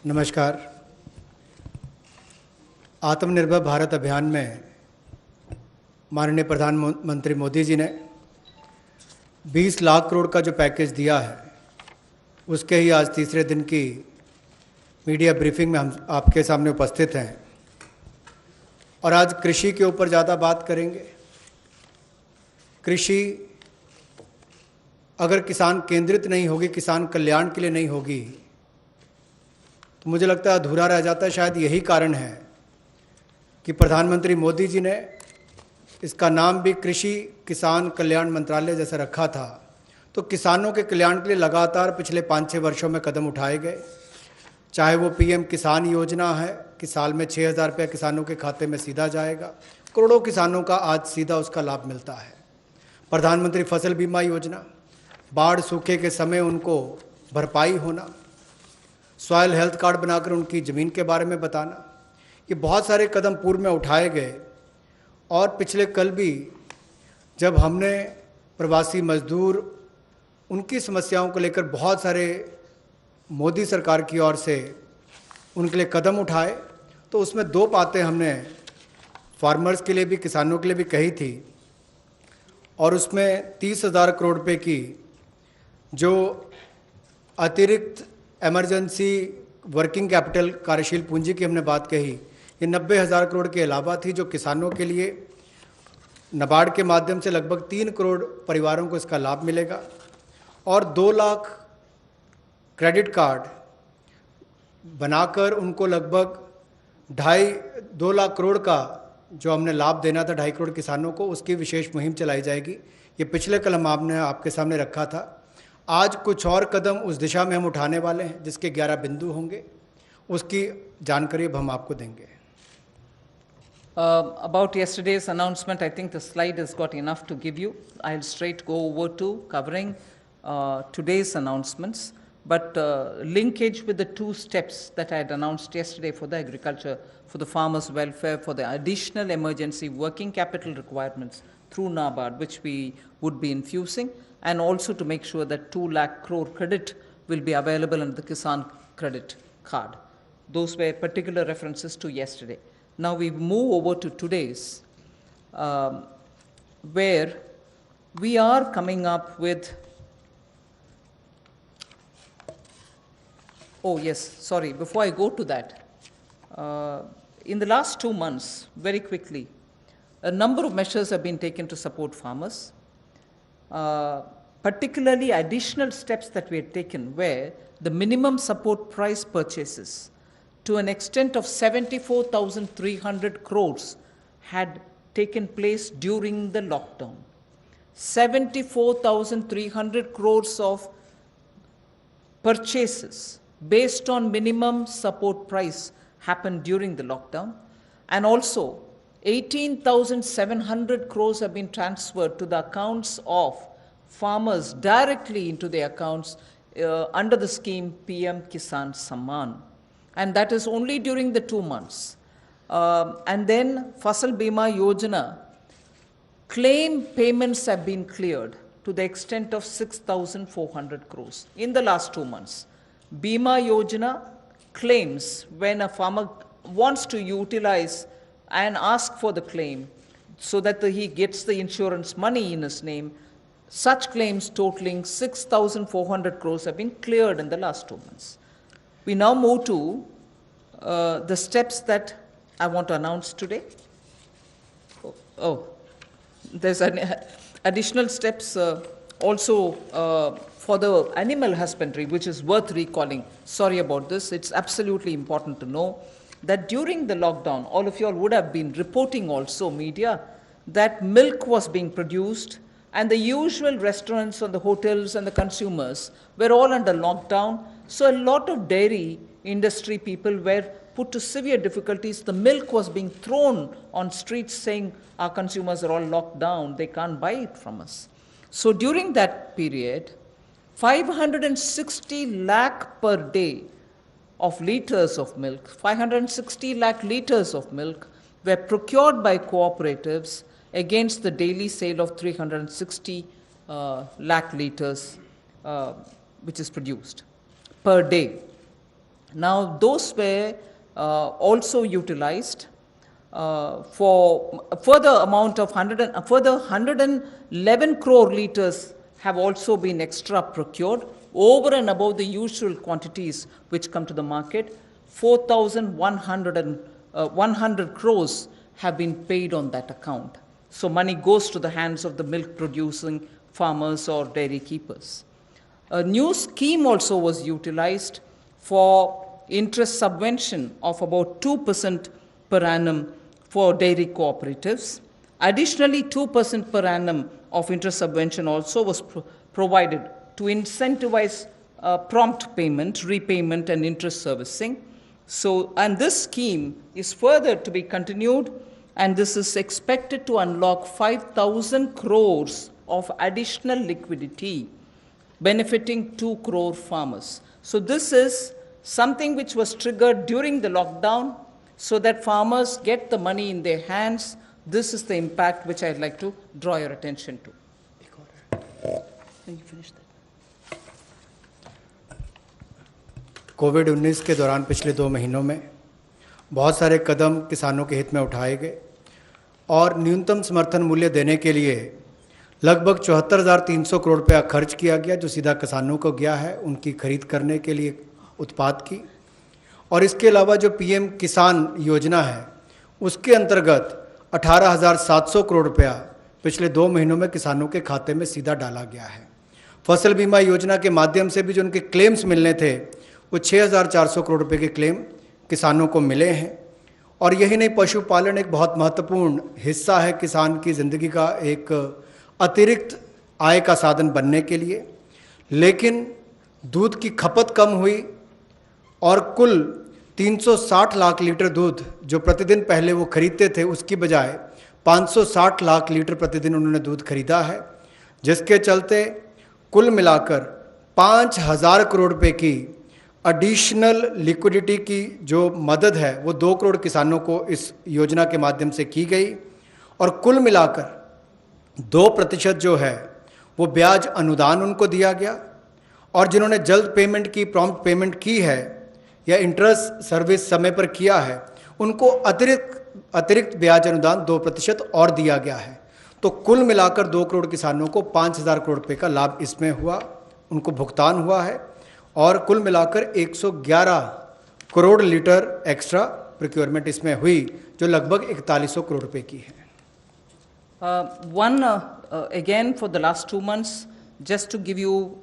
नमस्कार। आत्मनिर्भर भारत अभियान में माननीय प्रधानमंत्री मोदी जी ने 20 लाख करोड़ का जो पैकेज दिया है, उसके ही आज तीसरे दिन की मीडिया ब्रीफिंग में हम आपके सामने उपस्थित हैं और आज कृषि के ऊपर ज़्यादा बात करेंगे। कृषि अगर किसान केंद्रित नहीं होगी, किसान कल्याण के लिए नहीं होगी, तो मुझे लगता है अधूरा रह जाता है। शायद यही कारण है कि प्रधानमंत्री मोदी जी ने इसका नाम भी कृषि किसान कल्याण मंत्रालय जैसा रखा था। तो किसानों के कल्याण के लिए लगातार पिछले 5-6 वर्षों में कदम उठाए गए, चाहे वो पीएम किसान योजना है कि साल में 6,000 रुपये किसानों के खाते में सीधा जाएगा, करोड़ों किसानों का आज सीधा उसका लाभ मिलता है। प्रधानमंत्री फसल बीमा योजना, बाढ़ सूखे के समय उनको भरपाई होना, सॉयल हेल्थ कार्ड बनाकर उनकी ज़मीन के बारे में बताना, ये बहुत सारे कदम पूर्व में उठाए गए। और पिछले कल भी जब हमने प्रवासी मजदूर, उनकी समस्याओं को लेकर बहुत सारे मोदी सरकार की ओर से उनके लिए कदम उठाए, तो उसमें 2 बातें हमने फार्मर्स के लिए भी, किसानों के लिए भी कही थी। और उसमें 30,000 करोड़ रुपये की जो अतिरिक्त इमरजेंसी वर्किंग कैपिटल कार्यशील पूंजी की हमने बात कही, ये 90,000 करोड़ के अलावा थी, जो किसानों के लिए नाबार्ड के माध्यम से लगभग 3 करोड़ परिवारों को इसका लाभ मिलेगा। और 2 लाख क्रेडिट कार्ड बनाकर उनको लगभग 2 लाख करोड़ का जो हमने लाभ देना था 2.5 करोड़ किसानों को, उसकी विशेष मुहिम चलाई जाएगी। ये पिछले कल हमने आपके सामने रखा था। आज कुछ और कदम उस दिशा में हम उठाने वाले हैं, जिसके 11 बिंदु होंगे, उसकी जानकारी अब हम आपको देंगे। About yesterday's announcement, I think the slide has got enough to give you. I'll straight go over to covering today's announcements, but linkage with the 2 steps that I had announced yesterday for the agriculture, for the farmers' welfare, for the additional emergency working capital requirements through NABARD, which we would be infusing, and also to make sure that 2 lakh crore credit will be available under the Kisan credit card. Those were particular references to yesterday. Now we move over to today's, where we are coming up with, oh yes, sorry, before I go to that, in the last 2 months, very quickly, a number of measures have been taken to support farmers. Particularly additional steps that we had taken where the minimum support price purchases to an extent of 74,300 crores had taken place during the lockdown. 74,300 crores of purchases based on minimum support price happened during the lockdown, and also 18,700 crores have been transferred to the accounts of farmers directly into their accounts under the scheme PM Kisan Samman, and that is only during the 2 months. And then Fasal Bima Yojana claim payments have been cleared to the extent of 6,400 crores in the last 2 months. Bima Yojana claims, when a farmer wants to utilize and ask for the claim so that he gets the insurance money in his name, such claims totaling 6,400 crores have been cleared in the last 2 months. We now move to the steps that I want to announce today. There's additional steps also for the animal husbandry, which is worth recalling. Sorry about this. It's absolutely important to know that during the lockdown, all of you all would have been reporting also, media, that milk was being produced, and the usual restaurants and the hotels and the consumers were all under lockdown. So a lot of dairy industry people were put to severe difficulties. The milk was being thrown on streets saying our consumers are all locked down, they can't buy it from us. So during that period, 560 lakh per day of liters of milk, 560 lakh liters of milk were procured by cooperatives against the daily sale of 360 lakh liters which is produced. per day. Now, those were also utilized for a further amount of a further 111 crore liters have also been extra procured over and above the usual quantities which come to the market. 4,100 crores have been paid on that account. So money goes to the hands of the milk producing farmers or dairy keepers. A new scheme also was utilized for interest subvention of about 2% per annum for dairy cooperatives. Additionally, 2% per annum of interest subvention also was provided to incentivize prompt payment, repayment, and interest servicing. So, and this scheme is further to be continued, and this is expected to unlock 5,000 crores of additional liquidity, benefiting 2 crore farmers. So this is something which was triggered during the lockdown so that farmers get the money in their hands. This is the impact which I'd like to draw your attention to. Can you finish that? कोविड-19 के दौरान पिछले 2 महीनों में बहुत सारे कदम किसानों के हित में उठाए गए और न्यूनतम समर्थन मूल्य देने के लिए लगभग 74,300 करोड़ रुपया खर्च किया गया, जो सीधा किसानों को गया है उनकी खरीद करने के लिए उत्पाद की। और इसके अलावा जो पीएम किसान योजना है उसके अंतर्गत 18,700 करोड़ रुपया पिछले 2 महीनों में किसानों के खाते में सीधा डाला गया है। फसल बीमा योजना के माध्यम से भी जो उनके क्लेम्स मिलने थे वो 6,400 करोड़ रुपए के क्लेम किसानों को मिले हैं। और यही नहीं, पशुपालन एक बहुत महत्वपूर्ण हिस्सा है किसान की ज़िंदगी का, एक अतिरिक्त आय का साधन बनने के लिए। लेकिन दूध की खपत कम हुई और कुल 360 लाख लीटर दूध जो प्रतिदिन पहले वो खरीदते थे उसकी बजाय 560 लाख लीटर प्रतिदिन उन्होंने दूध खरीदा है, जिसके चलते कुल मिलाकर 5,000 करोड़ रुपए की एडिशनल लिक्विडिटी की जो मदद है वो 2 करोड़ किसानों को इस योजना के माध्यम से की गई। और कुल मिलाकर 2% जो है वो ब्याज अनुदान उनको दिया गया। और जिन्होंने जल्द पेमेंट की, प्रॉम्प्ट पेमेंट की है या इंटरेस्ट सर्विस समय पर किया है, उनको अतिरिक्त ब्याज अनुदान 2% और दिया गया है। तो कुल मिलाकर 2 करोड़ किसानों को 5,000 करोड़ रुपये का लाभ इसमें हुआ, उनको भुगतान हुआ है। और कुल मिलाकर 111 करोड़ लीटर एक्स्ट्रा प्रोक्योरमेंट इसमें हुई, जो लगभग 4100 करोड़ रुपए की है। Again, for the last 2 months, just to give you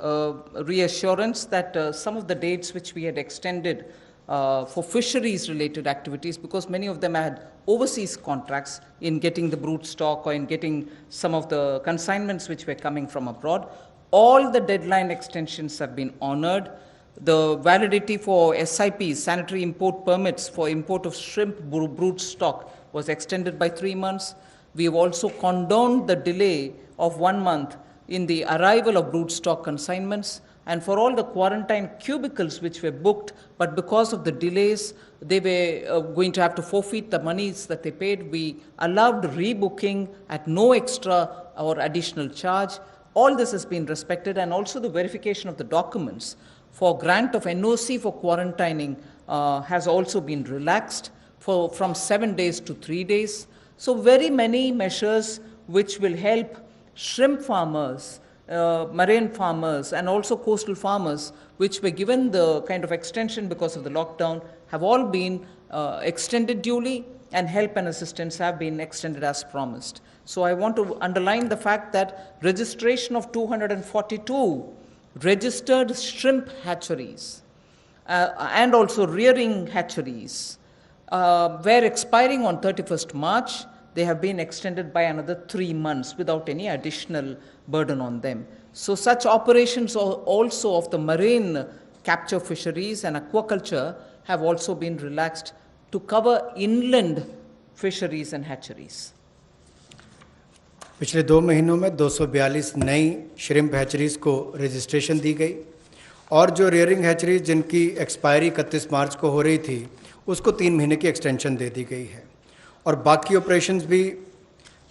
reassurance that some of the dates which we had extended for fisheries related activities, because many of them had overseas contracts in getting the brood stock or in getting some of the consignments which were coming from abroad, all the deadline extensions have been honored. The validity for SIPs, sanitary import permits for import of shrimp brood stock, was extended by 3 months. We have also condoned the delay of 1 month in the arrival of brood stock consignments. And for all the quarantine cubicles which were booked, but because of the delays, they were going to have to forfeit the monies that they paid, we allowed rebooking at no extra or additional charge. All this has been respected, and also the verification of the documents for grant of NOC for quarantining has also been relaxed from 7 days to 3 days. So very many measures which will help shrimp farmers, marine farmers, and also coastal farmers, which were given the kind of extension because of the lockdown, have all been extended duly, and help and assistance have been extended as promised. So I want to underline the fact that registration of 242 registered shrimp hatcheries and also rearing hatcheries were expiring on 31st March. They have been extended by another 3 months without any additional burden on them. So such operations also of the marine capture fisheries and aquaculture have also been relaxed to cover inland fisheries and hatcheries. पिछले 2 महीनों में 242 नई shrimp हैचरीज़ को registration दी गई, और जो rearing hatcheries जिनकी expiry 31 मार्च को हो रही थी उसको 3 महीने की एक्सटेंशन दे दी गई है। और बाकी ऑपरेशंस भी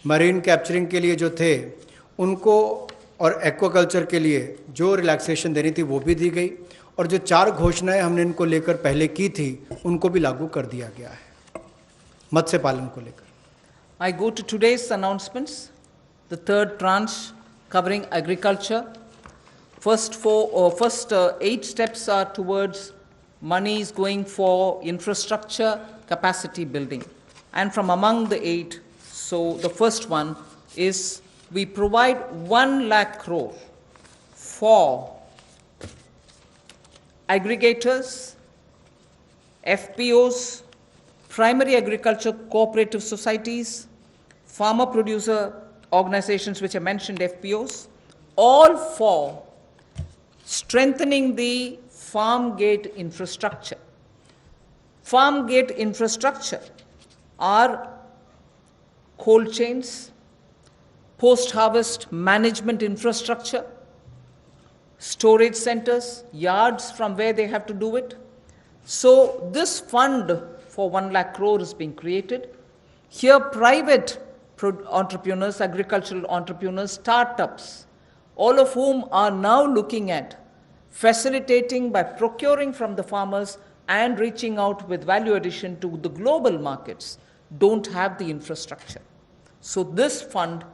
मरीन कैप्चरिंग के लिए जो थे उनको और एक्वाकल्चर के लिए जो रिलैक्सेशन देनी थी वो भी दी गई, और जो 4 घोषणाएं हमने इनको लेकर पहले की थी उनको भी लागू कर दिया गया है मत्स्य पालन को लेकर। I go to today's announcements, the third tranche covering agriculture. First 8 steps are towards money is going for infrastructure capacity building. And from among the 8, so the first one is we provide 1 lakh crore for aggregators, FPOs, primary agriculture cooperative societies, farmer producer organizations which I mentioned, FPOs, all for strengthening the farm gate infrastructure. Farm gate infrastructure are cold chains, post-harvest management infrastructure, storage centers, yards from where they have to do it. So this fund for 1 lakh crore is being created. Here private entrepreneurs, agricultural entrepreneurs, startups, all of whom are now looking at facilitating by procuring from the farmers and reaching out with value addition to the global markets, don't have the infrastructure. So this fund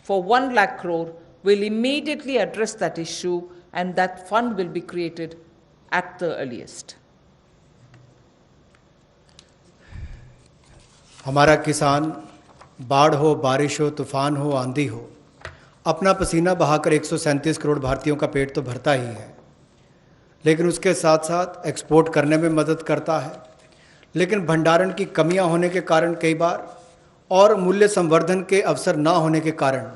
for 1 lakh crore will immediately address that issue, and that fund will be created at the earliest. हमारा किसान बाढ़ हो, बारिश हो, तूफान हो, आंधी हो, अपना पसीना बहाकर 137 करोड़ भारतीयों का पेट तो भरता ही है, लेकिन उसके साथ साथ एक्सपोर्ट करने में मदद करता है। लेकिन भंडारण की कमियां होने के कारण कई बार और मूल्य संवर्धन के अवसर ना होने के कारण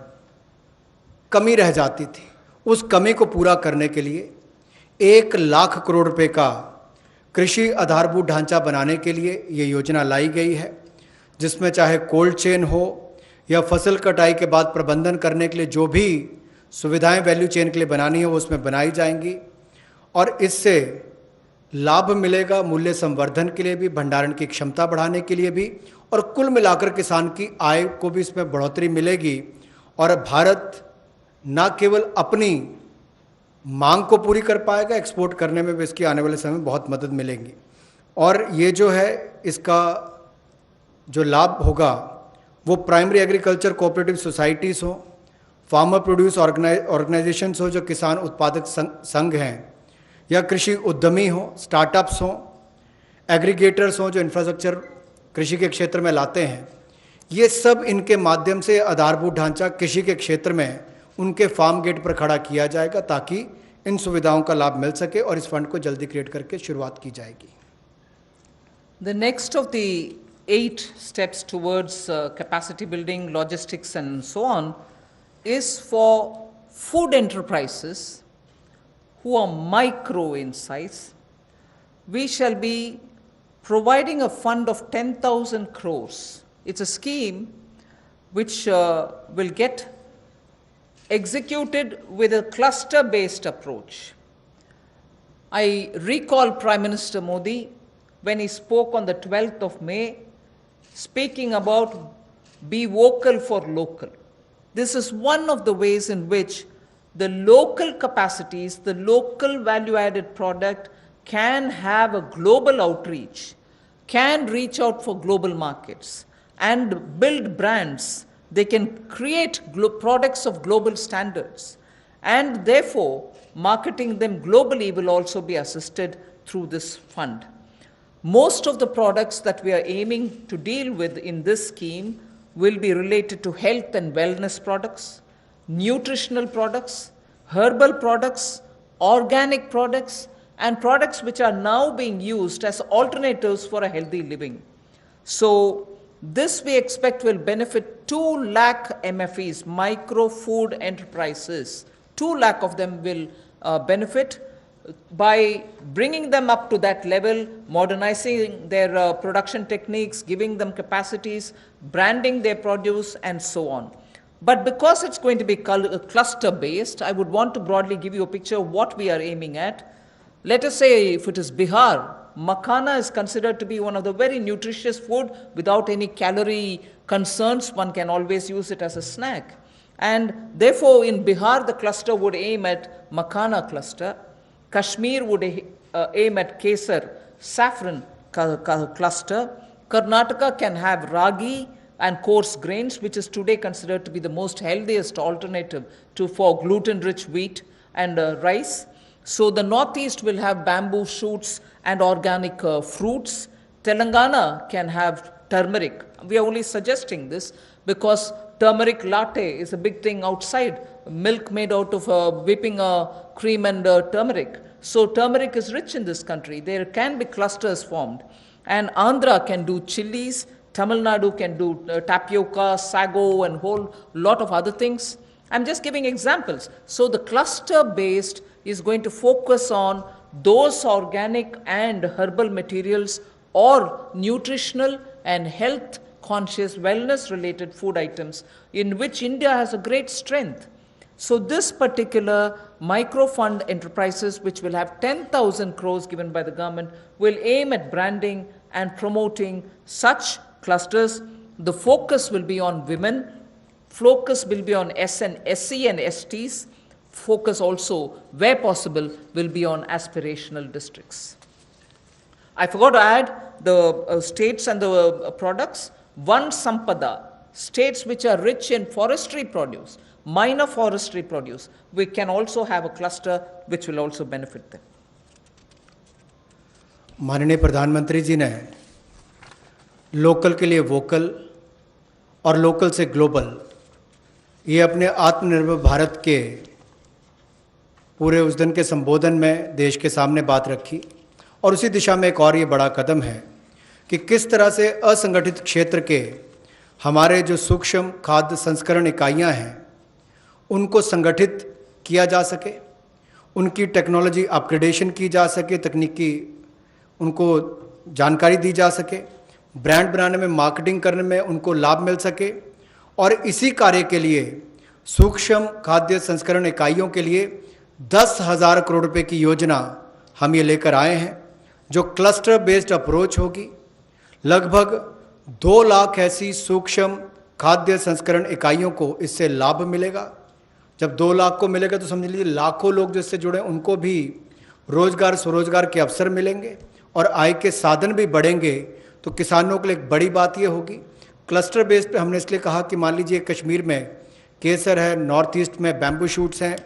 कमी रह जाती थी। उस कमी को पूरा करने के लिए 1 लाख करोड़ रुपए का कृषि आधारभूत ढांचा बनाने के लिए ये योजना लाई गई है, जिसमें चाहे कोल्ड चेन हो या फसल कटाई के बाद प्रबंधन करने के लिए जो भी सुविधाएं वैल्यू चेन के लिए बनानी है वो उसमें बनाई जाएंगी, और इससे लाभ मिलेगा मूल्य संवर्धन के लिए भी, भंडारण की क्षमता बढ़ाने के लिए भी, और कुल मिलाकर किसान की आय को भी इसमें बढ़ोतरी मिलेगी। और भारत न केवल अपनी मांग को पूरी कर पाएगा, एक्सपोर्ट करने में भी इसकी आने वाले समय में बहुत मदद मिलेगी। और ये जो है इसका जो लाभ होगा वो प्राइमरी एग्रीकल्चर कोऑपरेटिव सोसाइटीज़ हो, फार्मर प्रोड्यूस ऑर्गेनाइजेशंस हो जो किसान उत्पादक संघ हैं, या कृषि उद्यमी हो, स्टार्टअप्स हो, एग्रीगेटर्स हो जो इंफ्रास्ट्रक्चर कृषि के क्षेत्र में लाते हैं, ये सब इनके माध्यम से आधारभूत ढांचा कृषि के क्षेत्र में उनके फार्म गेट पर खड़ा किया जाएगा ताकि इन सुविधाओं का लाभ मिल सके, और इस फंड को जल्दी क्रिएट करके शुरुआत की जाएगी। The next of the 8 steps towards capacity building, logistics and so on is for food enterprises who are micro in size. We shall be providing a fund of 10,000 crores. It's a scheme which will get executed with a cluster-based approach. I recall Prime Minister Modi when he spoke on the 12th of May, speaking about be vocal for local. This is one of the ways in which the local capacities, the local value-added product can have a global outreach, can reach out for global markets and build brands. They can create products of global standards, and therefore marketing them globally will also be assisted through this fund. Most of the products that we are aiming to deal with in this scheme will be related to health and wellness products, nutritional products, herbal products, organic products, and products which are now being used as alternatives for a healthy living. So this we expect will benefit 2 lakh MFEs, micro food enterprises. 2 lakh of them will benefit by bringing them up to that level, modernizing their production techniques, giving them capacities, branding their produce, and so on. But because it's going to be cluster-based, I would want to broadly give you a picture of what we are aiming at. Let us say if it is Bihar, makhana is considered to be one of the very nutritious food without any calorie concerns. One can always use it as a snack. And therefore, in Bihar, the cluster would aim at Makhana cluster. Kashmir would aim at Kesar, saffron cluster. Karnataka can have ragi and coarse grains, which is today considered to be the most healthiest alternative for gluten-rich wheat and rice. So the Northeast will have bamboo shoots and organic fruits. Telangana can have turmeric. We are only suggesting this because turmeric latte is a big thing outside. Milk made out of whipping cream and turmeric. So turmeric is rich in this country. There can be clusters formed. And Andhra can do chilies. Tamil Nadu can do tapioca, sago, and whole lot of other things. I'm just giving examples. So the cluster-based is going to focus on those organic and herbal materials or nutritional and health conscious wellness related food items in which India has a great strength. So this particular micro fund enterprises, which will have 10,000 crores given by the government, will aim at branding and promoting such clusters. The focus will be on women. Focus will be on SC and STs. Focus also, where possible, will be on aspirational districts. I forgot to add the states and the products. One Sampada, states which are rich in forestry produce, minor forestry produce, we can also have a cluster which will also benefit them. माननीय प्रधानमंत्री जी ने local के लिए vocal और local से global, ये अपने आत्मनिर्भर भारत के पूरे उस दिन के संबोधन में देश के सामने बात रखी। और उसी दिशा में एक और ये बड़ा कदम है कि किस तरह से असंगठित क्षेत्र के हमारे जो सूक्ष्म खाद्य संस्करण इकाइयां हैं उनको संगठित किया जा सके, उनकी टेक्नोलॉजी अपग्रेडेशन की जा सके, तकनीकी उनको जानकारी दी जा सके, ब्रांड बनाने में, मार्केटिंग करने में उनको लाभ मिल सके। और इसी कार्य के लिए सूक्ष्म खाद्य संस्करण इकाइयों के लिए 10,000 करोड़ रुपए की योजना हम ये लेकर आए हैं, जो क्लस्टर बेस्ड अप्रोच होगी। लगभग 2 लाख ऐसी सूक्ष्म खाद्य संस्करण इकाइयों को इससे लाभ मिलेगा। जब 2 लाख को मिलेगा तो समझ लीजिए लाखों लोग जिससे जुड़े उनको भी रोजगार स्वरोजगार के अवसर मिलेंगे और आय के साधन भी बढ़ेंगे। तो किसानों के लिए एक बड़ी बात ये होगी। क्लस्टर बेस्ड पे हमने इसलिए कहा कि मान लीजिए कश्मीर में केसर है, नॉर्थ ईस्ट में बैम्बू शूट्स हैं,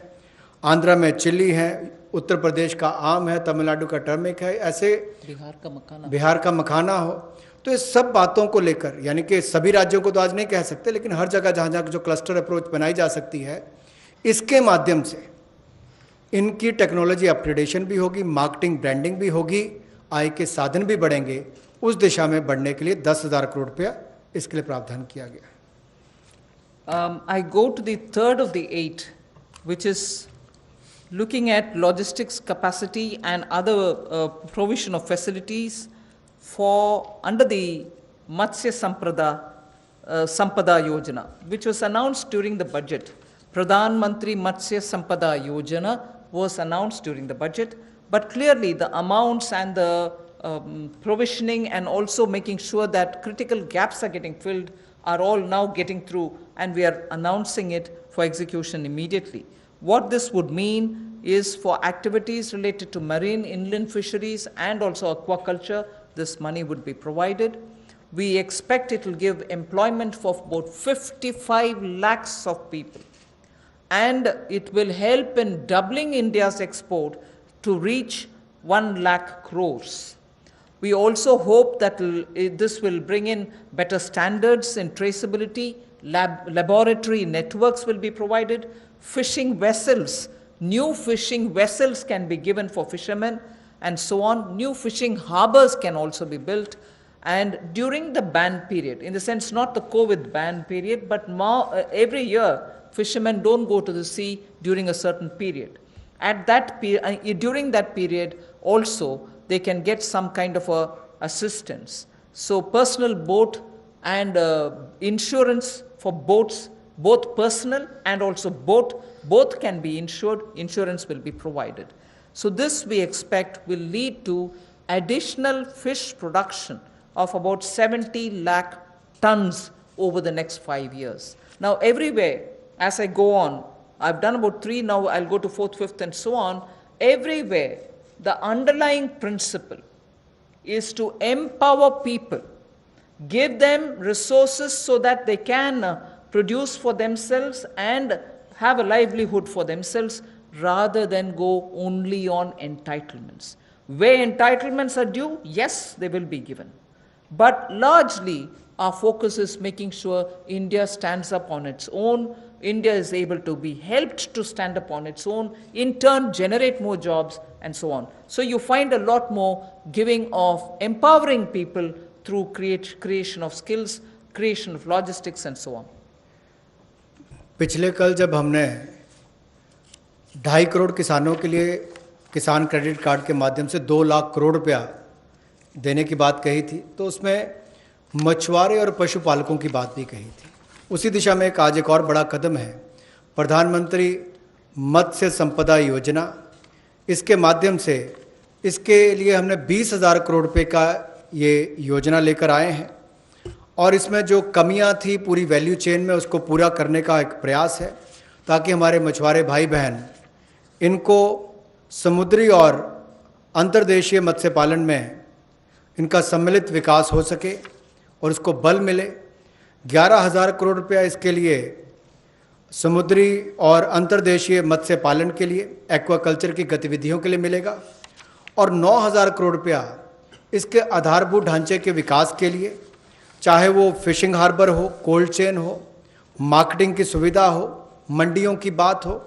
आंध्रा में चिल्ली है, उत्तर प्रदेश का आम है, तमिलनाडु का टर्मिक है, ऐसे बिहार का मखाना हो। तो इस सब बातों को लेकर, यानी कि सभी राज्यों को तो आज नहीं कह सकते, लेकिन हर जगह जहाँ जहाँ जो क्लस्टर अप्रोच बनाई जा सकती है, इसके माध्यम से इनकी टेक्नोलॉजी अपग्रेडेशन भी होगी, मार्केटिंग ब्रांडिंग भी होगी, आय के साधन भी बढ़ेंगे। उस दिशा में बढ़ने के लिए 10,000 करोड़ रुपया इसके लिए प्रावधान किया गया। I go to the third of the 8, which is looking at logistics capacity and other provision of facilities for under the Matsya Sampada Yojana, which was announced during the budget. Pradhan Mantri Matsya Sampada Yojana was announced during the budget, but clearly the amounts and the provisioning and also making sure that critical gaps are getting filled are all now getting through, and we are announcing it for execution immediately. What this would mean is for activities related to marine inland fisheries and also aquaculture, this money would be provided. We expect it will give employment for about 55 lakhs of people, and it will help in doubling India's export to reach 1 lakh crores. We also hope that this will bring in better standards in traceability, laboratory networks will be provided, fishing vessels, new fishing vessels can be given for fishermen, and so on. New fishing harbors can also be built. And during the ban period, in the sense not the COVID ban period, but every year fishermen don't go to the sea during a certain period. At that during that period also, they can get some kind of assistance. So personal boat and insurance for boats, both personal and also both can be insured. Insurance will be provided. So this we expect will lead to additional fish production of about 70 lakh tons over the next 5 years. Now everywhere, as I go on, I've done about 3 now, I'll go to 4th, 5th, and so on. Everywhere, the underlying principle is to empower people, give them resources so that they can produce for themselves and have a livelihood for themselves, rather than go only on entitlements. Where entitlements are due, yes, they will be given. But largely, our focus is making sure India stands up on its own, India is able to be helped to stand up on its own, in turn generate more jobs, and so on. So you find a lot more giving of empowering people through creation of skills, creation of logistics, and so on. पिछले कल जब हमने 2.5 करोड़ किसानों के लिए किसान credit card के माध्यम से 2 लाख करोड़ रुपया देने की बात कही थी, तो उसमें मछुआरे और पशुपालकों की बात भी कही थी। उसी दिशा में आज एक और बड़ा कदम है, प्रधानमंत्री मत्स्य संपदा योजना। इसके माध्यम से इसके लिए हमने 20,000 करोड़ रुपए का ये योजना लेकर आए हैं, और इसमें जो कमियां थी पूरी वैल्यू चेन में, उसको पूरा करने का एक प्रयास है, ताकि हमारे मछुआरे भाई बहन इनको समुद्री और अंतर्देशीय मत्स्य पालन में इनका सम्मिलित विकास हो सके और उसको बल मिले। 11,000 करोड़ रुपया इसके लिए समुद्री और अंतर्देशीय मत्स्य पालन के लिए, एक्वाकल्चर की गतिविधियों के लिए मिलेगा, और 9,000 करोड़ रुपया इसके आधारभूत ढांचे के विकास के लिए, चाहे वो फिशिंग हार्बर हो, कोल्ड चेन हो, मार्केटिंग की सुविधा हो, मंडियों की बात हो,